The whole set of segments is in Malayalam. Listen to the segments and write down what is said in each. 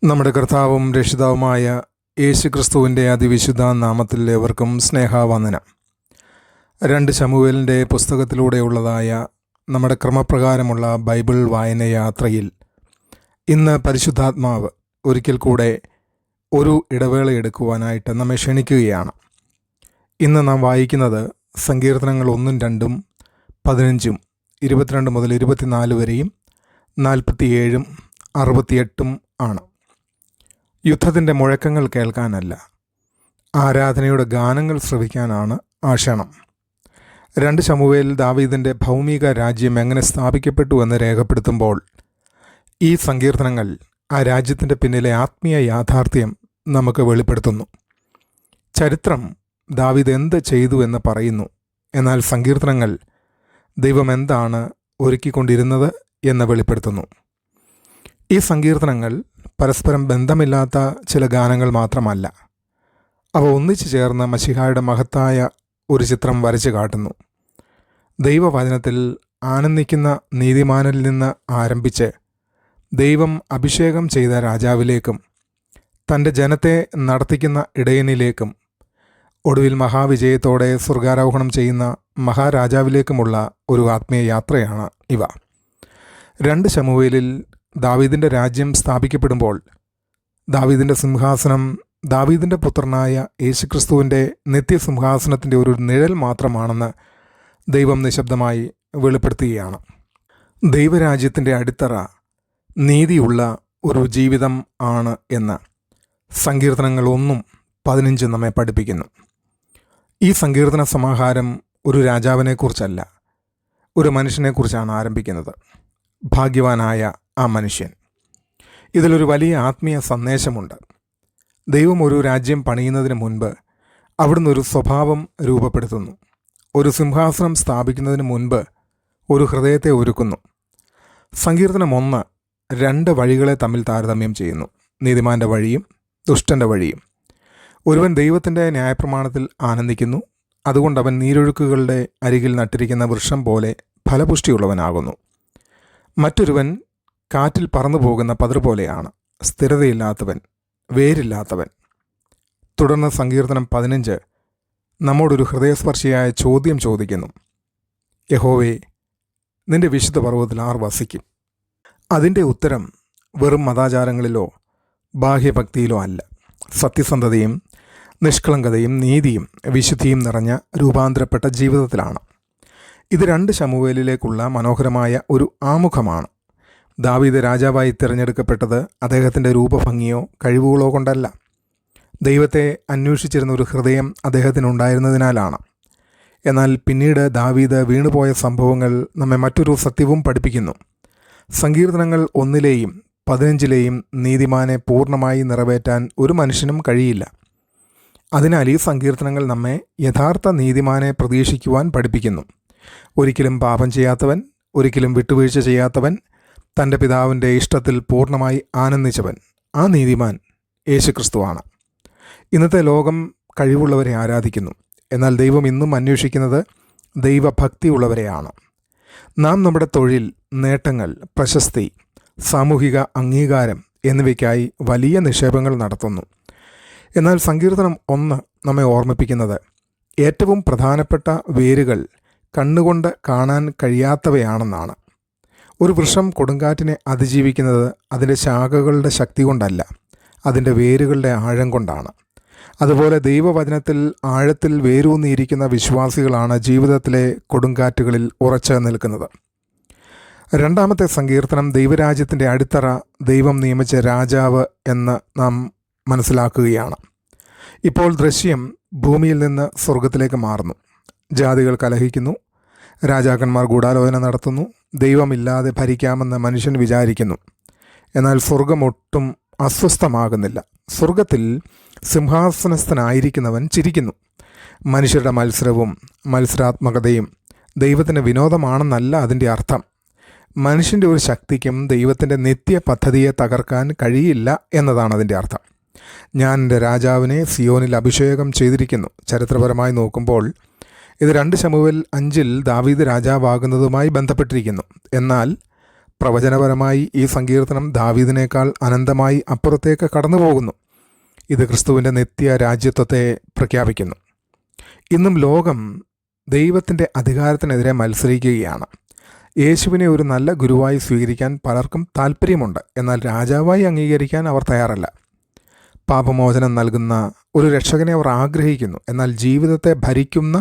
നമ്മുടെ കർത്താവും രക്ഷിതാവുമായ യേശുക്രിസ്തുവിൻ്റെ അതിവിശുദ്ധ നാമത്തിൽ ഏവർക്കും സ്നേഹവന്ദനം. 2 ശമൂവേലിൻ്റെ പുസ്തകത്തിലൂടെയുള്ളതായ നമ്മുടെ ക്രമപ്രകാരമുള്ള ബൈബിൾ വായന യാത്രയിൽ ഇന്ന് പരിശുദ്ധാത്മാവ് ഒരിക്കൽ കൂടെ ഒരു ഇടവേള എടുക്കുവാനായിട്ട് നമ്മെ ക്ഷണിക്കുകയാണ്. ഇന്ന് നാം വായിക്കുന്നത് സങ്കീർത്തനങ്ങൾ 1, 2, 15, 22 മുതൽ 24 വരെയും 47, 68 ആണ്. യുദ്ധത്തിൻ്റെ മുഴക്കങ്ങൾ കേൾക്കാനല്ല, ആരാധനയുടെ ഗാനങ്ങൾ ശ്രവിക്കാനാണ് ആ ക്ഷണം. 2 ശമൂവേൽ ദാവീദിൻ്റെ ഭൗമിക രാജ്യം എങ്ങനെ സ്ഥാപിക്കപ്പെട്ടു എന്ന് രേഖപ്പെടുത്തുമ്പോൾ ഈ സങ്കീർത്തനങ്ങൾ ആ രാജ്യത്തിൻ്റെ പിന്നിലെ ആത്മീയ യാഥാർത്ഥ്യം നമുക്ക് വെളിപ്പെടുത്തുന്നു. ചരിത്രം ദാവീദ് എന്ത് ചെയ്തു എന്ന് പറയുന്നു, എന്നാൽ സങ്കീർത്തനങ്ങൾ ദൈവം എന്താണ് ഒരുക്കിക്കൊണ്ടിരുന്നത് എന്ന് വെളിപ്പെടുത്തുന്നു. ഈ സങ്കീർത്തനങ്ങൾ പരസ്പരം ബന്ധമില്ലാത്ത ചില ഗാനങ്ങൾ മാത്രമല്ല, അവ ഒന്നിച്ചു ചേർന്ന് മശിഹായുടെ മഹത്തായ ഒരു ചിത്രം വരച്ചു കാട്ടുന്നു. ദൈവവചനത്തിൽ ആനന്ദിക്കുന്ന നീതിമാനിൽ നിന്ന് ആരംഭിച്ച് ദൈവം അഭിഷേകം ചെയ്ത രാജാവിലേക്കും തൻ്റെ ജനത്തെ നടത്തിക്കുന്ന ഇടയനിലേക്കും ഒടുവിൽ മഹാവിജയത്തോടെ സ്വർഗാരോഹണം ചെയ്യുന്ന മഹാരാജാവിലേക്കുമുള്ള ഒരു ആത്മീയ യാത്രയാണ് ഇവ. 2 ശമൂവേലിൽ ദാവീദിൻ്റെ രാജ്യം സ്ഥാപിക്കപ്പെടുമ്പോൾ ദാവീദിൻ്റെ സിംഹാസനം ദാവീദിൻ്റെ പുത്രനായ യേശുക്രിസ്തുവിൻ്റെ നിത്യസിംഹാസനത്തിൻ്റെ ഒരു നിഴൽ മാത്രമാണെന്ന് ദൈവം നിശബ്ദമായി വെളിപ്പെടുത്തുകയാണ്. ദൈവരാജ്യത്തിൻ്റെ അടിത്തറ നീതിയുള്ള ഒരു ജീവിതം ആണ് എന്ന് സങ്കീർത്തനങ്ങൾ 1:15 നമ്മെ പഠിപ്പിക്കുന്നു. ഈ സങ്കീർത്തന സമാഹാരം ഒരു രാജാവിനെക്കുറിച്ചല്ല, ഒരു മനുഷ്യനെക്കുറിച്ചാണ് ആരംഭിക്കുന്നത്. ഭാഗ്യവാനായ ആ മനുഷ്യൻ. ഇതിലൊരു വലിയ ആത്മീയ സന്ദേശമുണ്ട്. ദൈവം ഒരു രാജ്യം പണിയുന്നതിന് മുൻപ് അവിടുന്ന് ഒരു സ്വഭാവം രൂപപ്പെടുത്തുന്നു. ഒരു സിംഹാസനം സ്ഥാപിക്കുന്നതിന് മുൻപ് ഒരു ഹൃദയത്തെ ഒരുക്കുന്നു. സങ്കീർത്തനം 1 2 വഴികളെ തമ്മിൽ താരതമ്യം ചെയ്യുന്നു: നീതിമാൻ്റെ വഴിയും ദുഷ്ടൻ്റെ വഴിയും. ഒരുവൻ ദൈവത്തിൻ്റെ ന്യായപ്രമാണത്തിൽ ആനന്ദിക്കുന്നു, അതുകൊണ്ട് അവൻ നീരൊഴുക്കുകളുടെ അരികിൽ നട്ടിരിക്കുന്ന വൃക്ഷം പോലെ ഫലപുഷ്ടിയുള്ളവനാകുന്നു. മറ്റൊരുവൻ കാറ്റിൽ പറന്നു പോകുന്ന പതിർ പോലെയാണ്, സ്ഥിരതയില്ലാത്തവൻ, വേരില്ലാത്തവൻ. തുടർന്ന് സങ്കീർത്തനം 15 നമ്മോടൊരു ഹൃദയസ്പർശിയായ ചോദ്യം ചോദിക്കുന്നു: യഹോവേ, നിന്റെ വിശുദ്ധ പർവ്വതത്തിൽ ആർ വസിക്കും? അതിൻ്റെ ഉത്തരം വെറും മതാചാരങ്ങളിലോ ബാഹ്യഭക്തിയിലോ അല്ല, സത്യസന്ധതയും നിഷ്കളങ്കതയും നീതിയും വിശുദ്ധിയും നിറഞ്ഞ രൂപാന്തരപ്പെട്ട ജീവിതത്തിലാണ്. ഇത് 2 ശമൂവേലിലേക്കുള്ള മനോഹരമായ ഒരു ആമുഖമാണ്. ദാവീദ് രാജാവായി തിരഞ്ഞെടുക്കപ്പെട്ടത് അദ്ദേഹത്തിൻ്റെ രൂപഭംഗിയോ കഴിവുകളോ കൊണ്ടല്ല, ദൈവത്തെ അന്വേഷിച്ചിരുന്ന ഒരു ഹൃദയം അദ്ദേഹത്തിനുണ്ടായിരുന്നതിനാലാണ്. എന്നാൽ പിന്നീട് ദാവീദ് വീണുപോയ സംഭവങ്ങൾ നമ്മെ മറ്റൊരു സത്യവും പഠിപ്പിക്കുന്നു. സങ്കീർത്തനങ്ങൾ 1 15 നീതിമാനെ പൂർണ്ണമായി നിറവേറ്റാൻ ഒരു മനുഷ്യനും കഴിയില്ല. അതിനാൽ ഈ സങ്കീർത്തനങ്ങൾ നമ്മെ യഥാർത്ഥ നീതിമാനെ പ്രതീക്ഷിക്കുവാൻ പഠിപ്പിക്കുന്നു. ഒരിക്കലും പാപം ചെയ്യാത്തവൻ, ഒരിക്കലും വിട്ടുവീഴ്ച ചെയ്യാത്തവൻ, തൻ്റെ പിതാവിൻ്റെ ഇഷ്ടത്തിൽ പൂർണ്ണമായി ആനന്ദിച്ചവൻ, ആ നീതിമാൻ യേശുക്രിസ്തുവാണ്. ഇന്നത്തെ ലോകം കഴിവുള്ളവരെ ആരാധിക്കുന്നു, എന്നാൽ ദൈവം ഇന്നും അന്വേഷിക്കുന്നത് ദൈവഭക്തിയുള്ളവരെയാണ്. നാം നമ്മുടെ തൊഴിൽ, നേട്ടങ്ങൾ, പ്രശസ്തി, സാമൂഹിക അംഗീകാരം എന്നിവയ്ക്കായി വലിയ നിക്ഷേപങ്ങൾ നടത്തുന്നു. എന്നാൽ സങ്കീർത്തനം 1 നമ്മെ ഓർമ്മിപ്പിക്കുന്നത് ഏറ്റവും പ്രധാനപ്പെട്ട വേരുകൾ കണ്ണുകൊണ്ട് കാണാൻ കഴിയാത്തവയാണെന്നാണ്. ഒരു വൃക്ഷം കൊടുങ്കാറ്റിനെ അതിജീവിക്കുന്നത് അതിൻ്റെ ശാഖകളുടെ ശക്തി കൊണ്ടല്ല, അതിൻ്റെ വേരുകളുടെ ആഴം കൊണ്ടാണ്. അതുപോലെ ദൈവവചനത്തിൽ ആഴത്തിൽ വേരൂന്നിയിരിക്കുന്ന വിശ്വാസികളാണ് ജീവിതത്തിലെ കൊടുങ്കാറ്റുകളിൽ ഉറച്ചു നിൽക്കുന്നത്. 2ാമത്തെ സങ്കീർത്തനം ദൈവരാജ്യത്തിൻ്റെ അടിത്തറ ദൈവം നിയമിച്ച രാജാവ് എന്ന് നാം മനസ്സിലാക്കുകയാണ്. ഇപ്പോൾ ദൃശ്യം ഭൂമിയിൽ നിന്ന് സ്വർഗത്തിലേക്ക് മാറുന്നു. ജാതികൾ കലഹിക്കുന്നു, രാജാക്കന്മാർ ഗൂഢാലോചന നടത്തുന്നു, ദൈവമില്ലാതെ ഭരിക്കാമെന്ന് മനുഷ്യൻ വിചാരിക്കുന്നു. എന്നാൽ സ്വർഗം ഒട്ടും അസ്വസ്ഥമാകുന്നില്ല. സ്വർഗത്തിൽ സിംഹാസനസ്ഥനായിരിക്കുന്നവൻ ചിരിക്കുന്നു. മനുഷ്യരുടെ മത്സരവും മത്സരാത്മകതയും ദൈവത്തിന് വിനോദമാണെന്നല്ല അതിൻ്റെ അർത്ഥം. മനുഷ്യൻ്റെ ഒരു ശക്തിക്കും ദൈവത്തിൻ്റെ നിത്യ പദ്ധതിയെ തകർക്കാൻ കഴിയില്ല എന്നതാണ് അതിൻ്റെ അർത്ഥം. ഞാൻ എൻ്റെ രാജാവിനെ സിയോനിൽ അഭിഷേകം ചെയ്തിരിക്കുന്നു. ചരിത്രപരമായി നോക്കുമ്പോൾ ഇത് 2 ശമൂവേൽ 5 ദാവീദ് രാജാവാകുന്നതുമായി ബന്ധപ്പെട്ടിരിക്കുന്നു. എന്നാൽ പ്രവചനപരമായി ഈ സങ്കീർത്തനം ദാവീദിനേക്കാൾ അനന്തമായി അപ്പുറത്തേക്ക് കടന്നു പോകുന്നു. ഇത് ക്രിസ്തുവിൻ്റെ നിത്യ രാജ്യത്വത്തെ പ്രഖ്യാപിക്കുന്നു. ഇന്നും ലോകം ദൈവത്തിൻ്റെ അധികാരത്തിനെതിരെ മത്സരിക്കുകയാണ്. യേശുവിനെ ഒരു നല്ല ഗുരുവായി സ്വീകരിക്കാൻ പലർക്കും താല്പര്യമുണ്ട്. എന്നാൽ രാജാവായി അംഗീകരിക്കാൻ അവർ തയ്യാറല്ല. പാപമോചനം നൽകുന്ന ഒരു രക്ഷകനെ അവർ ആഗ്രഹിക്കുന്നു. എന്നാൽ ജീവിതത്തെ ഭരിക്കുന്ന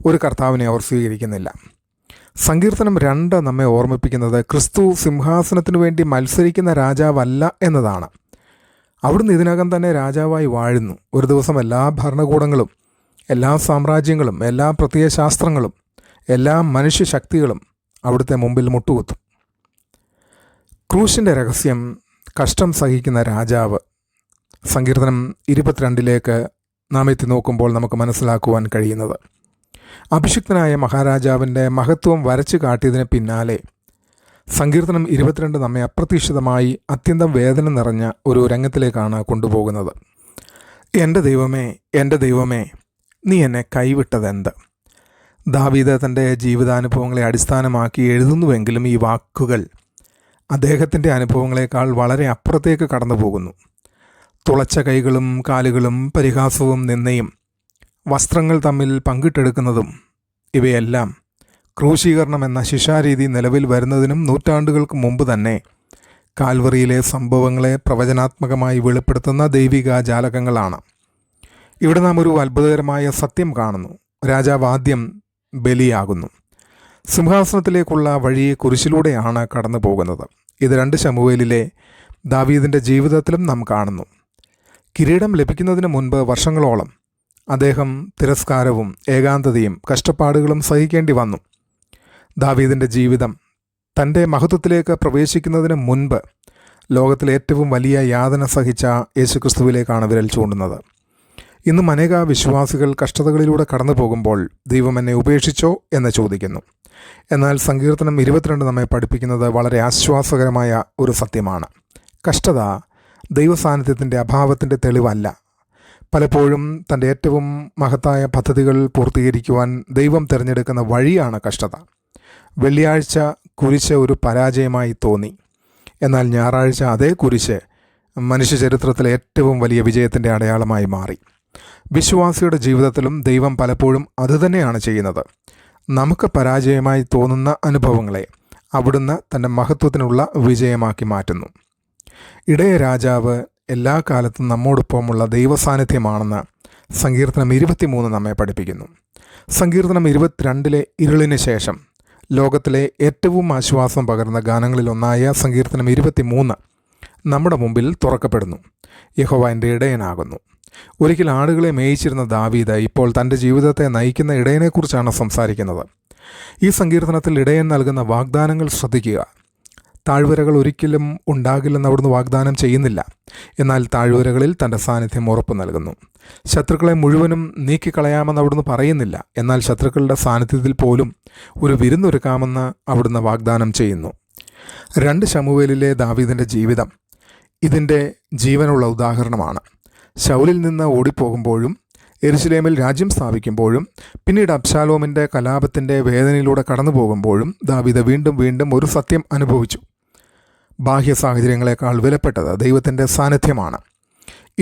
ഒരു കർത്താവിനെ അവർ സ്വീകരിക്കുന്നില്ല. സങ്കീർത്തനം 2 നമ്മെ ഓർമ്മിപ്പിക്കുന്നത് ക്രിസ്തു സിംഹാസനത്തിനു വേണ്ടി മത്സരിക്കുന്ന രാജാവല്ല എന്നതാണ്. അവിടുന്ന് ഇതിനകം തന്നെ രാജാവായി വാഴുന്നു. ഒരു ദിവസം എല്ലാ ഭരണകൂടങ്ങളും, എല്ലാ സാമ്രാജ്യങ്ങളും, എല്ലാ പ്രത്യയശാസ്ത്രങ്ങളും, എല്ലാ മനുഷ്യശക്തികളും അവിടുത്തെ മുമ്പിൽ മുട്ടുകുത്തും. ക്രൂശിൻ്റെ രഹസ്യം കഷ്ടം സഹിക്കുന്ന രാജാവ്. സങ്കീർത്തനം 22 നാം എത്തി നോക്കുമ്പോൾ നമുക്ക് മനസ്സിലാക്കുവാൻ കഴിയുന്നത്, അഭിഷിക്തനായ മഹാരാജാവിൻ്റെ മഹത്വം വരച്ചു കാട്ടിയതിന് പിന്നാലെ സങ്കീർത്തനം 22 നമ്മെ അപ്രതീക്ഷിതമായി അത്യന്തം വേദന നിറഞ്ഞ ഒരു രംഗത്തിലേക്കാണ് കൊണ്ടുപോകുന്നത്. എൻ്റെ ദൈവമേ, എൻ്റെ ദൈവമേ, നീ എന്നെ കൈവിട്ടതെന്ത്? ദാവീദ് തൻ്റെ ജീവിതാനുഭവങ്ങളെ അടിസ്ഥാനമാക്കി എഴുതുന്നുവെങ്കിലും ഈ വാക്കുകൾ അദ്ദേഹത്തിൻ്റെ അനുഭവങ്ങളെക്കാൾ വളരെ അപ്പുറത്തേക്ക് കടന്നു പോകുന്നു. തുളച്ച കൈകളും കാലുകളും പരിഹാസവും നിന്ദയും വസ്ത്രങ്ങൾ തമ്മിൽ പങ്കിട്ടെടുക്കുന്നതും ഇവയെല്ലാം ക്രൂശീകരണം എന്ന ശിക്ഷാരീതി നിലവിൽ വരുന്നതിനും നൂറ്റാണ്ടുകൾക്ക് മുമ്പ് തന്നെ കാൽവറിയിലെ സംഭവങ്ങളെ പ്രവചനാത്മകമായി വെളിപ്പെടുത്തുന്ന ദൈവിക ജാലകങ്ങളാണ്. ഇവിടെ നാം ഒരു അത്ഭുതകരമായ സത്യം കാണുന്നു. രാജാവ് ആദ്യം ബലിയാകുന്നു. സിംഹാസനത്തിലേക്കുള്ള വഴി കുരിശിലൂടെയാണ് കടന്നു പോകുന്നത്. ഇത് 2 ശമൂവേലിലെ ദാവീദിൻ്റെ ജീവിതത്തിലും നാം കാണുന്നു. കിരീടം ലഭിക്കുന്നതിന് മുൻപ് വർഷങ്ങളോളം അദ്ദേഹം തിരസ്കാരവും ഏകാന്തതയും കഷ്ടപ്പാടുകളും സഹിക്കേണ്ടി വന്നു. ദാവീദിൻ്റെ ജീവിതം തൻ്റെ മഹത്വത്തിലേക്ക് പ്രവേശിക്കുന്നതിന് മുൻപ് ലോകത്തിലെ ഏറ്റവും വലിയ യാതന സഹിച്ച യേശുക്രിസ്തുവിലേക്കാണ് വിരൽ ചൂണ്ടുന്നത്. ഇന്നും അനേക വിശ്വാസികൾ കഷ്ടതകളിലൂടെ കടന്നു പോകുമ്പോൾ ദൈവം എന്നെ ഉപേക്ഷിച്ചോ എന്ന് ചോദിക്കുന്നു. എന്നാൽ സങ്കീർത്തനം 22 നമ്മെ പഠിപ്പിക്കുന്നത് വളരെ ആശ്വാസകരമായ ഒരു സത്യമാണ്. കഷ്ടത ദൈവസാന്നിധ്യത്തിൻ്റെ അഭാവത്തിൻ്റെ തെളിവല്ല. പലപ്പോഴും തൻ്റെ ഏറ്റവും മഹത്തായ പദ്ധതികൾ പൂർത്തീകരിക്കുവാൻ ദൈവം തിരഞ്ഞെടുക്കുന്ന വഴിയാണ് കഷ്ടത. വെള്ളിയാഴ്ച കുരിശ് ഒരു പരാജയമായി തോന്നി. എന്നാൽ ഞായറാഴ്ച അതേ കുരിശ് മനുഷ്യചരിത്രത്തിലെ ഏറ്റവും വലിയ വിജയത്തിൻ്റെ അടയാളമായി മാറി. വിശ്വാസിയുടെ ജീവിതത്തിലും ദൈവം പലപ്പോഴും അതുതന്നെയാണ് ചെയ്യുന്നത്. നമുക്ക് പരാജയമായി തോന്നുന്ന അനുഭവങ്ങളെ അവിടുന്ന് തൻ്റെ മഹത്വത്തിനുള്ള വിജയമാക്കി മാറ്റുന്നു. ഇടയ രാജാവ് എല്ലാ കാലത്തും നമ്മോടൊപ്പമുള്ള ദൈവസാന്നിധ്യമാണെന്ന് സങ്കീർത്തനം 23 നമ്മെ പഠിപ്പിക്കുന്നു. സങ്കീർത്തനം 22 ഇരുളിന് ശേഷം ലോകത്തിലെ ഏറ്റവും ആശ്വാസം പകർന്ന ഗാനങ്ങളിലൊന്നായ സങ്കീർത്തനം 23 നമ്മുടെ മുമ്പിൽ തുറക്കപ്പെടുന്നു. യഹോവ എൻ്റെ ഇടയനാകുന്നു. ഒരിക്കൽ ആടുകളെ മേയിച്ചിരുന്ന ദാവീദ് ഇപ്പോൾ തൻ്റെ ജീവിതത്തെ നയിക്കുന്ന ഇടയനെക്കുറിച്ചാണ് സംസാരിക്കുന്നത്. ഈ സങ്കീർത്തനത്തിൽ ഇടയൻ നൽകുന്ന വാഗ്ദാനങ്ങൾ ശ്രദ്ധിക്കുക. താഴ്വരകൾ ഒരിക്കലും ഉണ്ടാകില്ലെന്ന് അവിടുന്ന് വാഗ്ദാനം ചെയ്യുന്നില്ല. എന്നാൽ താഴ്വരകളിൽ തൻ്റെ സാന്നിധ്യം ഉറപ്പ് നൽകുന്നു. ശത്രുക്കളെ മുഴുവനും നീക്കിക്കളയാമെന്ന് അവിടുന്ന് പറയുന്നില്ല. എന്നാൽ ശത്രുക്കളുടെ സാന്നിധ്യത്തിൽ പോലും ഒരു വിരുന്നൊരുക്കാമെന്ന് അവിടുന്ന് വാഗ്ദാനം ചെയ്യുന്നു. 2 ശമൂവേലിലെ ദാവീദിൻ്റെ ജീവിതം ഇതിൻ്റെ ജീവനുള്ള ഉദാഹരണമാണ്. ശൗലിൽ നിന്ന് ഓടിപ്പോകുമ്പോഴും യെരുശലേമിൽ രാജ്യം സ്ഥാപിക്കുമ്പോഴും പിന്നീട് അബ്ശാലോമിൻ്റെ കലാപത്തിൻ്റെ വേദനയിലൂടെ കടന്നു പോകുമ്പോഴും ദാവീദ് വീണ്ടും വീണ്ടും ഒരു സത്യം അനുഭവിച്ചു. ബാഹ്യ സാഹചര്യങ്ങളെക്കാൾ വിലപ്പെട്ടത് ദൈവത്തിൻ്റെ സാന്നിധ്യമാണ്.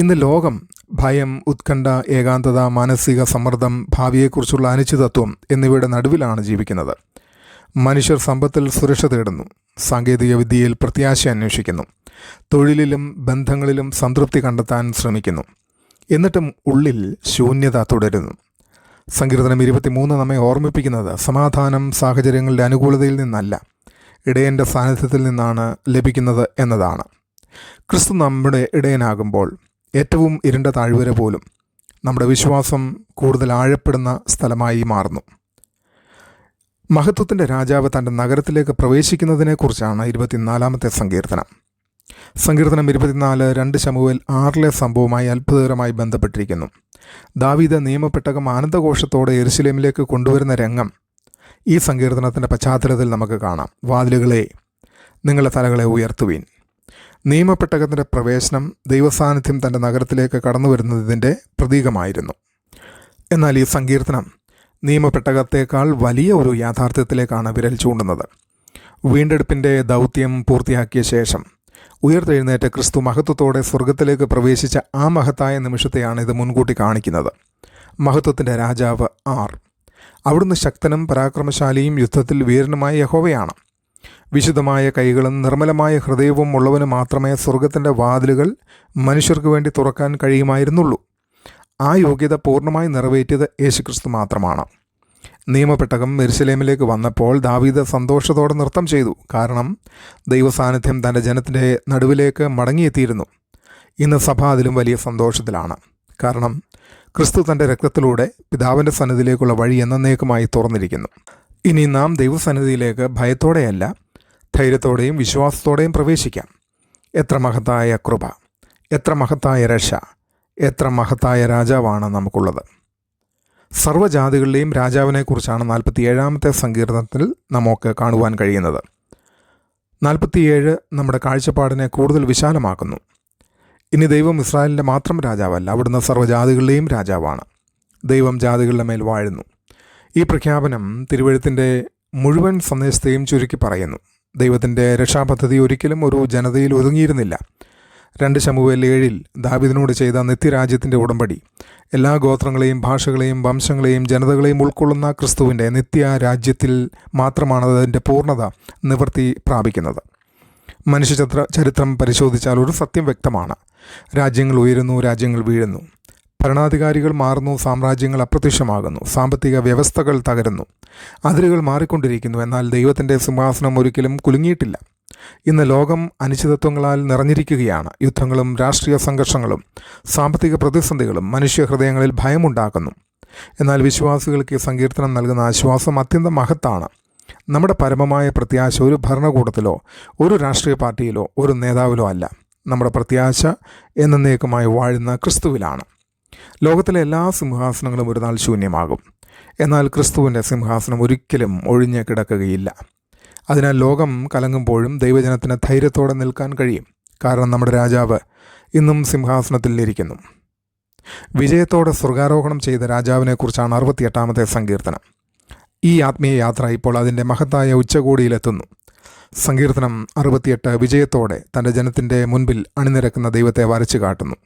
ഇന്ന് ലോകം ഭയം, ഉത്കണ്ഠ, ഏകാന്തത, മാനസിക സമ്മർദ്ദം, ഭാവിയെക്കുറിച്ചുള്ള അനിശ്ചിതത്വം എന്നിവയുടെ നടുവിലാണ് ജീവിക്കുന്നത്. മനുഷ്യർ സമ്പത്തിൽ സുരക്ഷ തേടുന്നു, സാങ്കേതിക വിദ്യയിൽ പ്രത്യാശ അന്വേഷിക്കുന്നു, തൊഴിലിലും ബന്ധങ്ങളിലും സംതൃപ്തി കണ്ടെത്താൻ ശ്രമിക്കുന്നു. എന്നിട്ടും ഉള്ളിൽ ശൂന്യത തുടരുന്നു. സങ്കീർത്തനം 23 നമ്മെ ഓർമ്മിപ്പിക്കുന്നത് സമാധാനം സാഹചര്യങ്ങളുടെ അനുകൂലതയിൽ നിന്നല്ല, ഇടയൻ്റെ സാന്നിധ്യത്തിൽ നിന്നാണ് ലഭിക്കുന്നത് എന്നതാണ്. ക്രിസ്തു നമ്മുടെ ഇടയനാകുമ്പോൾ ഏറ്റവും ഇരുണ്ട താഴ്വര പോലും നമ്മുടെ വിശ്വാസം കൂടുതൽ ആഴപ്പെടുന്ന സ്ഥലമായി മാറുന്നു. മഹത്വത്തിൻ്റെ രാജാവ് തൻ്റെ നഗരത്തിലേക്ക് പ്രവേശിക്കുന്നതിനെക്കുറിച്ചാണ് 24-ാമത്തെ സങ്കീർത്തനം. സങ്കീർത്തനം 24 2 ശമൂവേൽ 6 സംഭവമായി അത്ഭുതകരമായി ബന്ധപ്പെട്ടിരിക്കുന്നു. ദാവീദ് നിയമപ്പെട്ടകം ആനന്ദഘോഷത്തോടെ യെരുശലേമിലേക്ക് കൊണ്ടുവരുന്ന രംഗം ഈ സങ്കീർത്തനത്തിൻ്റെ പശ്ചാത്തലത്തിൽ നമുക്ക് കാണാം. വാതിലുകളെ, നിങ്ങളുടെ തലകളെ ഉയർത്തുവീൻ. നിയമപ്പെട്ടകത്തിൻ്റെ പ്രവേശനം, ദൈവസാന്നിധ്യം തൻ്റെ നഗരത്തിലേക്ക് കടന്നു വരുന്നതിൻ്റെ പ്രതീകമായിരുന്നു. എന്നാൽ ഈ സങ്കീർത്തനം നിയമപ്പെട്ടകത്തേക്കാൾ വലിയ ഒരു യാഥാർത്ഥ്യത്തിലേക്കാണ് വിരൽ ചൂണ്ടുന്നത്. വീണ്ടെടുപ്പിൻ്റെ ദൗത്യം പൂർത്തിയാക്കിയ ശേഷം ഉയർത്തെഴുന്നേറ്റ ക്രിസ്തു മഹത്വത്തോടെ സ്വർഗത്തിലേക്ക് പ്രവേശിച്ച ആ മഹത്തായ നിമിഷത്തെയാണ് ഇത് മുൻകൂട്ടി കാണിക്കുന്നത്. മഹത്വത്തിൻ്റെ രാജാവ് അവിടുന്ന് ശക്തനും പരാക്രമശാലിയും യുദ്ധത്തിൽ വീരനുമായ യഹോവയാണ്. വിശുദ്ധമായ കൈകളും നിർമ്മലമായ ഹൃദയവും ഉള്ളവന് മാത്രമേ സ്വർഗത്തിൻ്റെ വാതിലുകൾ മനുഷ്യർക്ക് വേണ്ടി തുറക്കാൻ കഴിയുമായിരുന്നുള്ളൂ. ആ യോഗ്യത പൂർണ്ണമായി നിറവേറ്റിയത് യേശുക്രിസ്തു മാത്രമാണ്. നിയമപ്പെട്ടകം യെരൂശലേമിലേക്ക് വന്നപ്പോൾ ദാവീദ് സന്തോഷത്തോടെ നൃത്തം ചെയ്തു. കാരണം ദൈവസാന്നിധ്യം തൻ്റെ ജനത്തിൻ്റെ നടുവിലേക്ക് മടങ്ങിയെത്തിയിരുന്നു. ഇന്ന് സഭ അതിലും വലിയ സന്തോഷത്തിലാണ്. കാരണം ക്രിസ്തു തൻ്റെ രക്തത്തിലൂടെ പിതാവിൻ്റെ സന്നിധിയിലേക്കുള്ള വഴി എന്നേക്കുമായി തുറന്നിരിക്കുന്നു. ഇനി നാം ദൈവസന്നിധിയിലേക്ക് ഭയത്തോടെയല്ല, ധൈര്യത്തോടെയും വിശ്വാസത്തോടെയും പ്രവേശിക്കാം. എത്ര മഹത്തായ കൃപ, എത്ര മഹത്തായ രക്ഷ, എത്ര മഹത്തായ രാജാവാണ് നമുക്കുള്ളത്. സർവ്വജാതികളുടെയും രാജാവിനെക്കുറിച്ചാണ് 47-ാമത്തെ സങ്കീർത്തനത്തിൽ നമുക്ക് കാണുവാൻ കഴിയുന്നത്. 47 നമ്മുടെ കാഴ്ചപ്പാടിനെ കൂടുതൽ വിശാലമാക്കുന്നു. ഇനി ദൈവം ഇസ്രായേലിൻ്റെ മാത്രം രാജാവല്ല, അവിടുന്ന് സർവ്വജാതികളുടെയും രാജാവാണ്. ദൈവം ജാതികളുടെ മേൽ വാഴുന്നു. ഈ പ്രഖ്യാപനം തിരുവെഴുത്തിൻ്റെ മുഴുവൻ സന്ദേശത്തെയും ചുരുക്കി പറയുന്നു. ദൈവത്തിൻ്റെ രക്ഷാപദ്ധതി ഒരിക്കലും ഒരു ജനതയിൽ ഒതുങ്ങിയിരുന്നില്ല. 2 ശമൂവേൽ 7 ദാവീദിനോട് ചെയ്ത നിത്യരാജ്യത്തിൻ്റെ ഉടമ്പടി എല്ലാ ഗോത്രങ്ങളെയും ഭാഷകളെയും വംശങ്ങളെയും ജനതകളെയും ഉൾക്കൊള്ളുന്ന ക്രിസ്തുവിൻ്റെ നിത്യരാജ്യത്തിൽ മാത്രമാണ് അതിൻ്റെ പൂർണ്ണത നിവൃത്തി പ്രാപിക്കുന്നത്. ചരിത്രം പരിശോധിച്ചാൽ ഒരു സത്യം വ്യക്തമാണ്. രാജ്യങ്ങൾ ഉയരുന്നു, രാജ്യങ്ങൾ വീഴുന്നു, ഭരണാധികാരികൾ മാറുന്നു, സാമ്രാജ്യങ്ങൾ അപ്രത്യക്ഷമാകുന്നു, സാമ്പത്തിക വ്യവസ്ഥകൾ തകരുന്നു, അതിരുകൾ മാറിക്കൊണ്ടിരിക്കുന്നു. എന്നാൽ ദൈവത്തിൻ്റെ സിംഹാസനം ഒരിക്കലും കുലുങ്ങിയിട്ടില്ല. ഇന്ന് ലോകം അനിശ്ചിതത്വങ്ങളാൽ നിറഞ്ഞിരിക്കുകയാണ്. യുദ്ധങ്ങളും രാഷ്ട്രീയ സംഘർഷങ്ങളും സാമ്പത്തിക പ്രതിസന്ധികളും മനുഷ്യഹൃദയങ്ങളിൽ ഭയമുണ്ടാക്കുന്നു. എന്നാൽ വിശ്വാസികൾക്ക് ഈ സങ്കീർത്തനം നൽകുന്ന ആശ്വാസം അത്യന്തം മഹത്താണ്. നമ്മുടെ പരമമായ പ്രത്യാശ ഒരു ഭരണകൂടത്തിലോ ഒരു രാഷ്ട്രീയ പാർട്ടിയിലോ ഒരു നേതാവിലോ അല്ല. നമ്മുടെ പ്രത്യാശ എന്നേക്കുമായി വാഴുന്ന ക്രിസ്തുവിലാണ്. ലോകത്തിലെ എല്ലാ സിംഹാസനങ്ങളും ഒരു നാൾ ശൂന്യമാകും. എന്നാൽ ക്രിസ്തുവിൻ്റെ സിംഹാസനം ഒരിക്കലും ഒഴിഞ്ഞ് കിടക്കുകയില്ല. അതിനാൽ ലോകം കലങ്ങുമ്പോഴും ദൈവജനത്തിന് ധൈര്യത്തോടെ നിൽക്കാൻ കഴിയും. കാരണം നമ്മുടെ രാജാവ് ഇന്നും സിംഹാസനത്തിൽ ഇരിക്കുന്നു. വിജയത്തോടെ സ്വർഗാരോഹണം ചെയ്ത രാജാവിനെക്കുറിച്ചാണ് 68-ാമത്തെ സങ്കീർത്തനം. ഈ ആത്മീയ യാത്ര ഇപ്പോൾ അതിൻ്റെ മഹത്തായ ഉച്ചകോടിയിലെത്തുന്നു. സങ്കീർത്തനം 68 വിജയത്തോടെ തൻ്റെ ജനത്തിൻ്റെ മുൻപിൽ അണിനിരക്കുന്ന ദൈവത്തെ വരച്ചു കാട്ടുന്നു.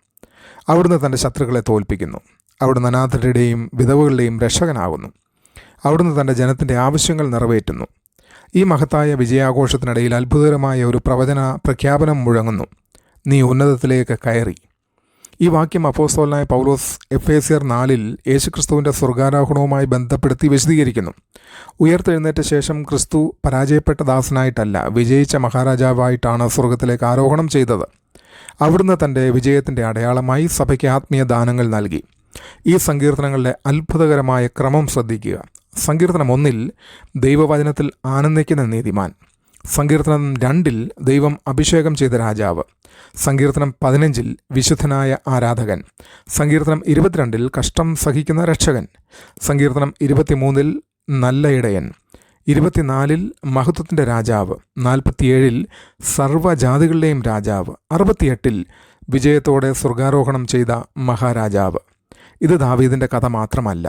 അവിടുന്ന് തൻ്റെ ശത്രുക്കളെ തോൽപ്പിക്കുന്നു. അവിടുന്ന് അനാഥരുടെയും വിധവകളുടെയും രക്ഷകനാകുന്നു. അവിടുന്ന് തൻ്റെ ജനത്തിൻ്റെ ആവശ്യങ്ങൾ നിറവേറ്റുന്നു. ഈ മഹത്തായ വിജയാഘോഷത്തിനിടയിൽ അത്ഭുതകരമായ ഒരു പ്രഖ്യാപനം മുഴങ്ങുന്നു: നീ ഉന്നതത്തിലേക്ക് കയറി. ഈ വാക്യം അപ്പോസ്തലനായ പൗലോസ് എഫേസ്യർ 4 യേശുക്രിസ്തുവിൻ്റെ സ്വർഗാരോഹണവുമായി ബന്ധപ്പെടുത്തി വിശദീകരിക്കുന്നു. ഉയർത്തെഴുന്നേറ്റ ശേഷം ക്രിസ്തു പരാജയപ്പെട്ട ദാസനായിട്ടല്ല, വിജയിച്ച മഹാരാജാവായിട്ടാണ് സ്വർഗത്തിലേക്ക് ആരോഹണം ചെയ്തത്. അവിടുന്ന് തൻ്റെ വിജയത്തിൻ്റെ അടയാളമായി സഭയ്ക്ക് ആത്മീയ ദാനങ്ങൾ നൽകി. ഈ സങ്കീർത്തനങ്ങളുടെ അത്ഭുതകരമായ ക്രമം ശ്രദ്ധിക്കുക. സങ്കീർത്തനം 1 ദൈവവചനത്തിൽ ആനന്ദിക്കുന്ന നീതിമാൻ. സങ്കീർത്തനം 2 ദൈവം അഭിഷേകം ചെയ്ത രാജാവ്. സങ്കീർത്തനം 15 വിശുദ്ധനായ ആരാധകൻ. സങ്കീർത്തനം 22 കഷ്ടം സഹിക്കുന്ന രക്ഷകൻ. സങ്കീർത്തനം 23 നല്ല ഇടയൻ. 24 മഹത്വത്തിൻ്റെ രാജാവ്. 47 സർവ്വജാതികളുടെയും രാജാവ്. 68 വിജയത്തോടെ സ്വർഗാരോഹണം ചെയ്ത മഹാരാജാവ്. ഇത് ദാവീദിൻ്റെ കഥ മാത്രമല്ല,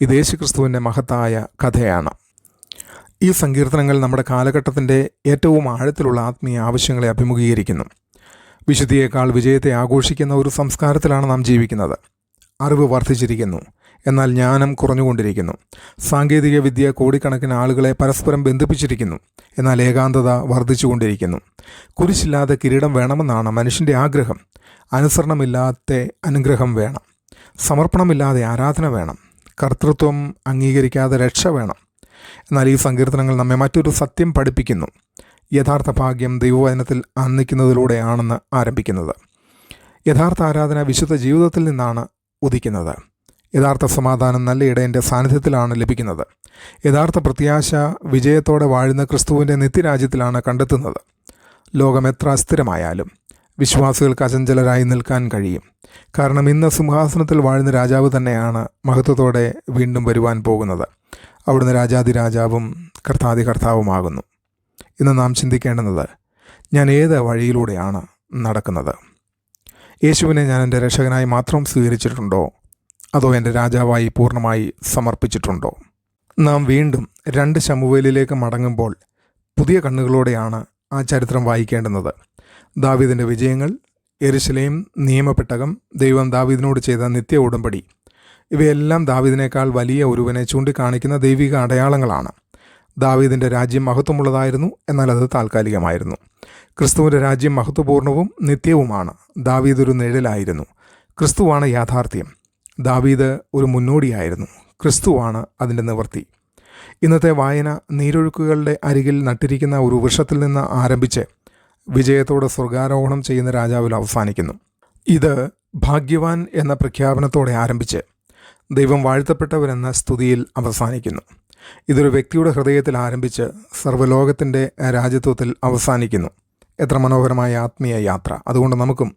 ഇത് യേശുക്രിസ്തുവിൻ്റെ മഹത്തായ കഥയാണ്. ഈ സങ്കീർത്തനങ്ങൾ നമ്മുടെ കാലഘട്ടത്തിൻ്റെ ഏറ്റവും ആഴത്തിലുള്ള ആത്മീയ ആവശ്യങ്ങളെ അഭിമുഖീകരിക്കുന്നു. വിശുദ്ധിയേക്കാൾ വിജയത്തെ ആഘോഷിക്കുന്ന ഒരു സംസ്കാരത്തിലാണ് നാം ജീവിക്കുന്നത്. അറിവ് വർദ്ധിച്ചിരിക്കുന്നു, എന്നാൽ ജ്ഞാനം കുറഞ്ഞുകൊണ്ടിരിക്കുന്നു. സാങ്കേതിക വിദ്യ കോടിക്കണക്കിന് ആളുകളെ പരസ്പരം ബന്ധിപ്പിച്ചിരിക്കുന്നു, എന്നാൽ ഏകാന്തത വർദ്ധിച്ചുകൊണ്ടിരിക്കുന്നു. കുരിശില്ലാതെ കിരീടം വേണമെന്നാണ് മനുഷ്യൻ്റെ ആഗ്രഹം. അനുസരണമില്ലാത്ത അനുഗ്രഹം വേണം. സമർപ്പണമില്ലാതെ ആരാധന വേണം. കർത്തൃത്വം അംഗീകരിക്കാതെ രക്ഷ വേണം. എന്നാൽ ഈ സങ്കീർത്തനങ്ങൾ നമ്മെ മറ്റൊരു സത്യം പഠിപ്പിക്കുന്നു. യഥാർത്ഥ ഭാഗ്യം ദൈവവചനത്തിൽ ആനന്ദിക്കുന്നതിലൂടെയാണെന്ന് ആരംഭിക്കുന്നത്. യഥാർത്ഥ ആരാധന വിശുദ്ധ ജീവിതത്തിൽ നിന്നാണ് ഉദിക്കുന്നത്. യഥാർത്ഥ സമാധാനം നല്ല ഇടയൻ്റെ സാന്നിധ്യത്തിലാണ് ലഭിക്കുന്നത്. യഥാർത്ഥ പ്രത്യാശ വിജയത്തോടെ വാഴുന്ന ക്രിസ്തുവിൻ്റെ നിത്യരാജ്യത്തിലാണ് കണ്ടെത്തുന്നത്. ലോകം എത്ര അസ്ഥിരമായാലും വിശ്വാസികൾക്ക് അചഞ്ചലരായി നിൽക്കാൻ കഴിയും. കാരണം ഇന്ന് സിംഹാസനത്തിൽ വാഴുന്ന രാജാവ് തന്നെയാണ് മഹത്വത്തോടെ വീണ്ടും വരുവാൻ പോകുന്നത്. അവിടുന്ന് രാജാതിരാജാവും കർത്താവുമാകുന്നു. ഇന്ന് നാം ചിന്തിക്കേണ്ടുന്നത്, ഞാൻ ഏത് വഴിയിലൂടെയാണ് നടക്കുന്നത്? യേശുവിനെ ഞാൻ എൻ്റെ രക്ഷകനായി മാത്രം സ്വീകരിച്ചിട്ടുണ്ടോ, അതോ എൻ്റെ രാജാവായി പൂർണ്ണമായി സമർപ്പിച്ചിട്ടുണ്ടോ? നാം വീണ്ടും 2 ശമൂവേലിലേക്ക് മടങ്ങുമ്പോൾ പുതിയ കണ്ണുകളോടെയാണ് ആ ചരിത്രം വായിക്കേണ്ടുന്നത്. ദാവീദിൻ്റെ വിജയങ്ങൾ, യെരുശലേം നിയമപ്പെട്ടകം, ദൈവം ദാവീദിനോട് ചെയ്ത നിത്യ ഉടമ്പടി, ഇവയെല്ലാം ദാവീദിനേക്കാൾ വലിയ ഒരുവനെ ചൂണ്ടിക്കാണിക്കുന്ന ദൈവിക അടയാളങ്ങളാണ്. ദാവീദിൻ്റെ രാജ്യം മഹത്വമുള്ളതായിരുന്നു, എന്നാൽ അത് താൽക്കാലികമായിരുന്നു. ക്രിസ്തുവിൻ്റെ രാജ്യം മഹത്വപൂർണവും നിത്യവുമാണ്. ദാവീദ് ഒരു നിഴലായിരുന്നു, ക്രിസ്തുവാണ് യാഥാർത്ഥ്യം. ദാവീദ് ഒരു മുന്നോടിയായിരുന്നു, ക്രിസ്തുവാണ് അതിൻ്റെ നിവൃത്തി. ഇന്നത്തെ വായന നീരൊഴുക്കുകളുടെ അരികിൽ നട്ടിരിക്കുന്ന ഒരു വൃക്ഷത്തിൽ നിന്ന് ആരംഭിച്ച് വിജയത്തോടെ സ്വർഗാരോഹണം ചെയ്യുന്ന രാജാവിൽ അവസാനിക്കുന്നു. ഇത് ഭാഗ്യവാൻ എന്ന പ്രഖ്യാപനത്തോടെ ആരംഭിച്ച് ദൈവം വാഴ്ത്തപ്പെട്ടവരെന്ന സ്തുതിയിൽ അവസാനിക്കുന്നു. ഇതൊരു വ്യക്തിയുടെ ഹൃദയത്തിൽ ആരംഭിച്ച് സർവ്വലോകത്തിൻ്റെ രാജ്യത്വത്തിൽ അവസാനിക്കുന്നു. എത്ര മനോഹരമായ ആത്മീയ യാത്ര! അതുകൊണ്ട് നമുക്കും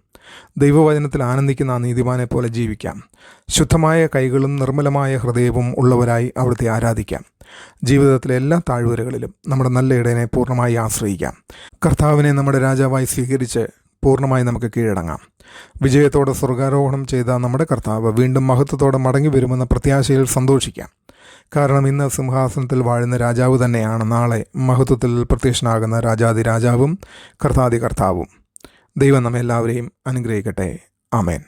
ദൈവവചനത്തിൽ ആനന്ദിക്കുന്ന ആ നീതിമാനെ പോലെ ജീവിക്കാം. ശുദ്ധമായ കൈകളും നിർമ്മലമായ ഹൃദയവും ഉള്ളവരായി അവിടുത്തെ ആരാധിക്കാം. ജീവിതത്തിലെ എല്ലാ താഴ്വരകളിലും നമ്മുടെ നല്ല ഇടയനെ പൂർണ്ണമായി ആശ്രയിക്കാം. കർത്താവിനെ നമ്മുടെ രാജാവായി സ്വീകരിച്ച് പൂർണ്ണമായി നമുക്ക് കീഴടങ്ങാം. വിജയത്തോടെ സ്വർഗാരോഹണം ചെയ്ത നമ്മുടെ കർത്താവ് വീണ്ടും മഹത്വത്തോടെ മടങ്ങി വരുമെന്ന പ്രത്യാശയിൽ സന്തോഷിക്കാം. കാരണം ഇന്ന് സിംഹാസനത്തിൽ വാഴുന്ന രാജാവ് തന്നെയാണ് നാളെ മഹത്വത്തിൽ പ്രത്യക്ഷനാകുന്ന രാജാതി രാജാവും കർത്താതി കർത്താവും. ദൈവം നമ്മെല്ലാവരെയും അനുഗ്രഹിക്കട്ടെ. ആമേൻ.